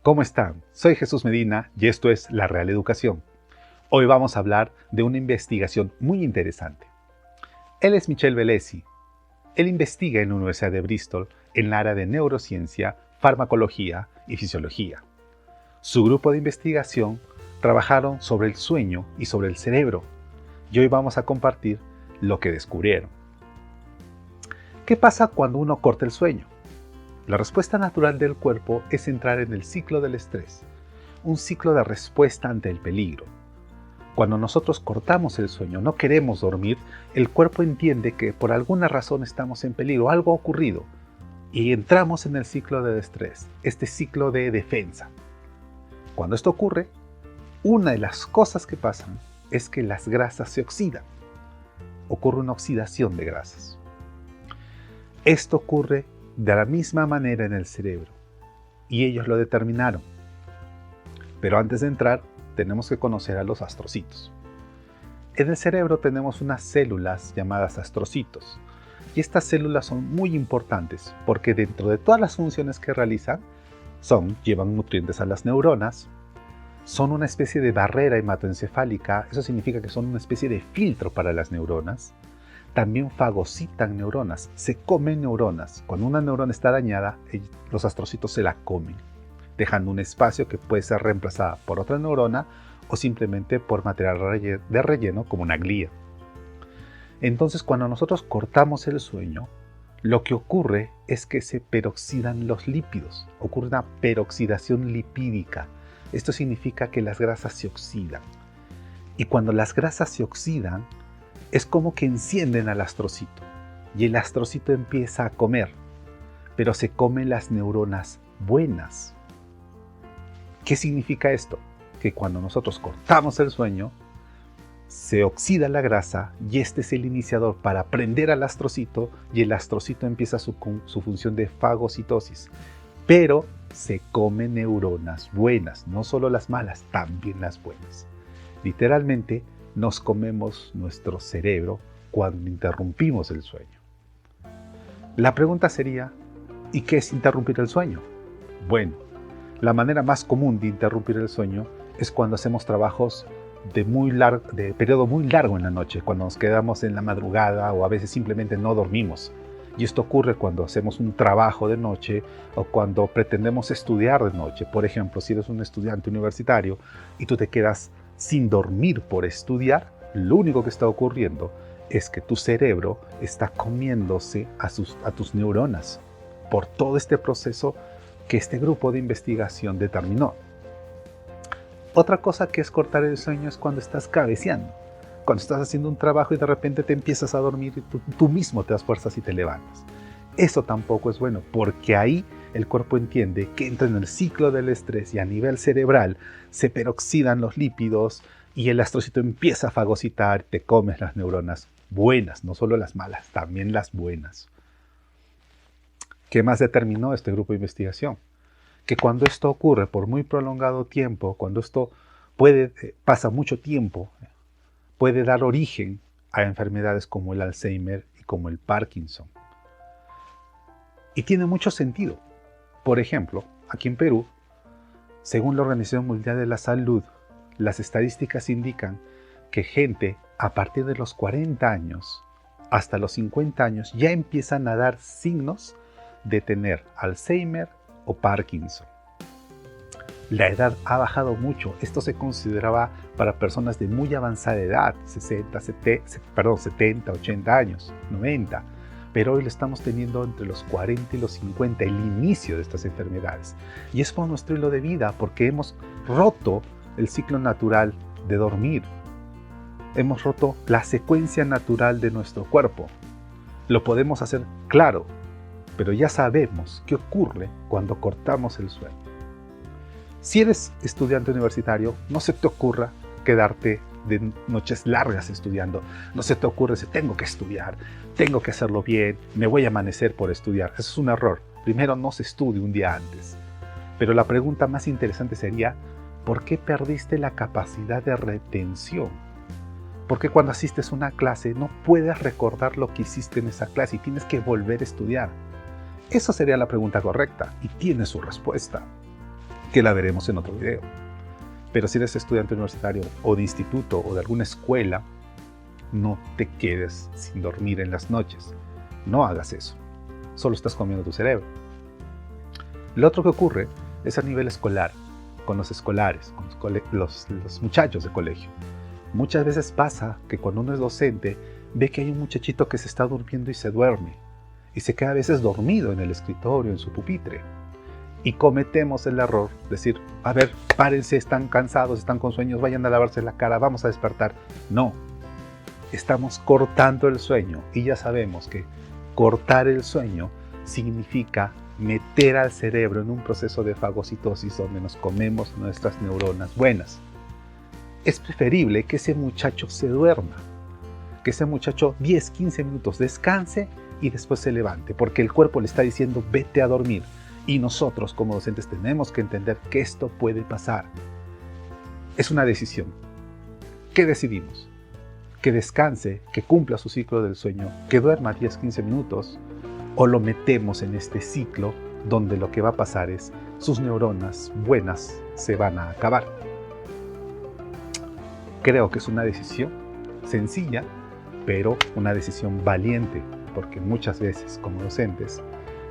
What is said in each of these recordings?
¿Cómo están? Soy Jesús Medina y esto es La Real Educación. Hoy vamos a hablar de una investigación muy interesante. Él es Michel Velesi. Él investiga en la Universidad de Bristol en el área de neurociencia, farmacología y fisiología. Su grupo de investigación trabajaron sobre el sueño y sobre el cerebro, y hoy vamos a compartir lo que descubrieron. ¿Qué pasa cuando uno corta el sueño? La respuesta natural del cuerpo es entrar en el ciclo del estrés, un ciclo de respuesta ante el peligro. Cuando nosotros cortamos el sueño, no queremos dormir, el cuerpo entiende que por alguna razón estamos en peligro, algo ha ocurrido, y entramos en el ciclo de estrés, este ciclo de defensa. Cuando esto ocurre, una de las cosas que pasan es que las grasas se oxidan. Ocurre una oxidación de grasas. Esto ocurre de la misma manera en el cerebro, y ellos lo determinaron. Pero antes de entrar, tenemos que conocer a los astrocitos. En el cerebro tenemos unas células llamadas astrocitos, y estas células son muy importantes porque dentro de todas las funciones que realizan, llevan nutrientes a las neuronas, son una especie de barrera hematoencefálica, eso significa que son una especie de filtro para las neuronas. También fagocitan neuronas, se comen neuronas. Cuando una neurona está dañada, los astrocitos se la comen, dejando un espacio que puede ser reemplazada por otra neurona o simplemente por material de relleno como una glía. Entonces, cuando nosotros cortamos el sueño, lo que ocurre es que se peroxidan los lípidos, ocurre una peroxidación lipídica. Esto significa que las grasas se oxidan. Y cuando las grasas se oxidan, es como que encienden al astrocito y el astrocito empieza a comer, pero se comen las neuronas buenas. ¿Qué significa esto? Que cuando nosotros cortamos el sueño, se oxida la grasa y este es el iniciador para prender al astrocito y el astrocito empieza su función de fagocitosis. Pero se comen neuronas buenas, no solo las malas, también las buenas. Literalmente, nos comemos nuestro cerebro cuando interrumpimos el sueño. La pregunta sería, ¿y qué es interrumpir el sueño? Bueno, la manera más común de interrumpir el sueño es cuando hacemos trabajos de periodo muy largo en la noche, cuando nos quedamos en la madrugada o a veces simplemente no dormimos. Y esto ocurre cuando hacemos un trabajo de noche o cuando pretendemos estudiar de noche. Por ejemplo, si eres un estudiante universitario y tú te quedas sin dormir por estudiar, lo único que está ocurriendo es que tu cerebro está comiéndose a tus neuronas por todo este proceso que este grupo de investigación determinó. Otra cosa que es cortar el sueño es cuando estás cabeceando, cuando estás haciendo un trabajo y de repente te empiezas a dormir y tú mismo te das fuerzas y te levantas. Eso tampoco es bueno porque ahí el cuerpo entiende que entra en el ciclo del estrés y a nivel cerebral se peroxidan los lípidos y el astrocito empieza a fagocitar y te comes las neuronas buenas, no solo las malas, también las buenas. ¿Qué más determinó este grupo de investigación? Que cuando esto ocurre por muy prolongado tiempo, cuando esto pasa mucho tiempo, puede dar origen a enfermedades como el Alzheimer y como el Parkinson. Y tiene mucho sentido. Por ejemplo, aquí en Perú, según la Organización Mundial de la Salud, las estadísticas indican que gente a partir de los 40 años hasta los 50 años ya empiezan a dar signos de tener Alzheimer o Parkinson. La edad ha bajado mucho. Esto se consideraba para personas de muy avanzada edad, 70, 80 años, 90. Pero hoy lo estamos teniendo entre los 40 y los 50, el inicio de estas enfermedades. Y es por nuestro estilo de vida, porque hemos roto el ciclo natural de dormir. Hemos roto la secuencia natural de nuestro cuerpo. Lo podemos hacer claro, pero ya sabemos qué ocurre cuando cortamos el sueño. Si eres estudiante universitario, no se te ocurra quedarte de noches largas estudiando. No se te ocurre si tengo que estudiar, tengo que hacerlo bien, me voy a amanecer por estudiar. Eso es un error. Primero no se estudia un día antes. Pero la pregunta más interesante sería, ¿por qué perdiste la capacidad de retención? ¿Por qué cuando asistes a una clase no puedes recordar lo que hiciste en esa clase y tienes que volver a estudiar? Esa sería la pregunta correcta y tiene su respuesta. que la veremos en otro video. Pero si eres estudiante universitario o de instituto o de alguna escuela, no te quedes sin dormir en las noches. No hagas eso. Solo estás comiendo tu cerebro. Lo otro que ocurre es a nivel escolar, con los escolares, con los muchachos de colegio. Muchas veces pasa que cuando uno es docente, ve que hay un muchachito que se está durmiendo y se duerme. Y se queda a veces dormido en el escritorio, en su pupitre. Y cometemos el error de decir, a ver, párense, están cansados, están con sueños, vayan a lavarse la cara, vamos a despertar. No, estamos cortando el sueño. Y ya sabemos que cortar el sueño significa meter al cerebro en un proceso de fagocitosis donde nos comemos nuestras neuronas buenas. Es preferible que ese muchacho se duerma, que ese muchacho 10, 15 minutos descanse y después se levante, porque el cuerpo le está diciendo vete a dormir. Y nosotros como docentes tenemos que entender que esto puede pasar. Es una decisión. ¿Qué decidimos? Que descanse, que cumpla su ciclo del sueño, que duerma 10, 15 minutos, o lo metemos en este ciclo donde lo que va a pasar es sus neuronas buenas se van a acabar. Creo que es una decisión sencilla, pero una decisión valiente, porque muchas veces como docentes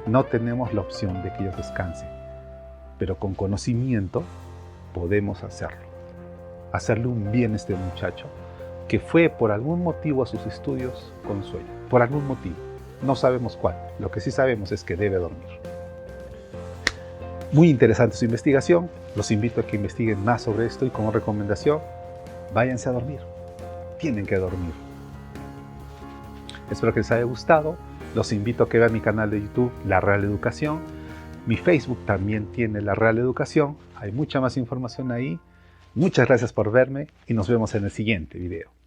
no tenemos la opción de que ellos descansen, pero con conocimiento podemos hacerle un bien a este muchacho que fue por algún motivo a sus estudios con sueño, por algún motivo, no sabemos cuál, lo que sí sabemos es que debe dormir. Muy interesante su investigación, los invito a que investiguen más sobre esto y como recomendación, váyanse a dormir, tienen que dormir. Espero que les haya gustado, los invito a que vean mi canal de YouTube, La Real Educación, mi Facebook también tiene La Real Educación, hay mucha más información ahí. Muchas gracias por verme y nos vemos en el siguiente video.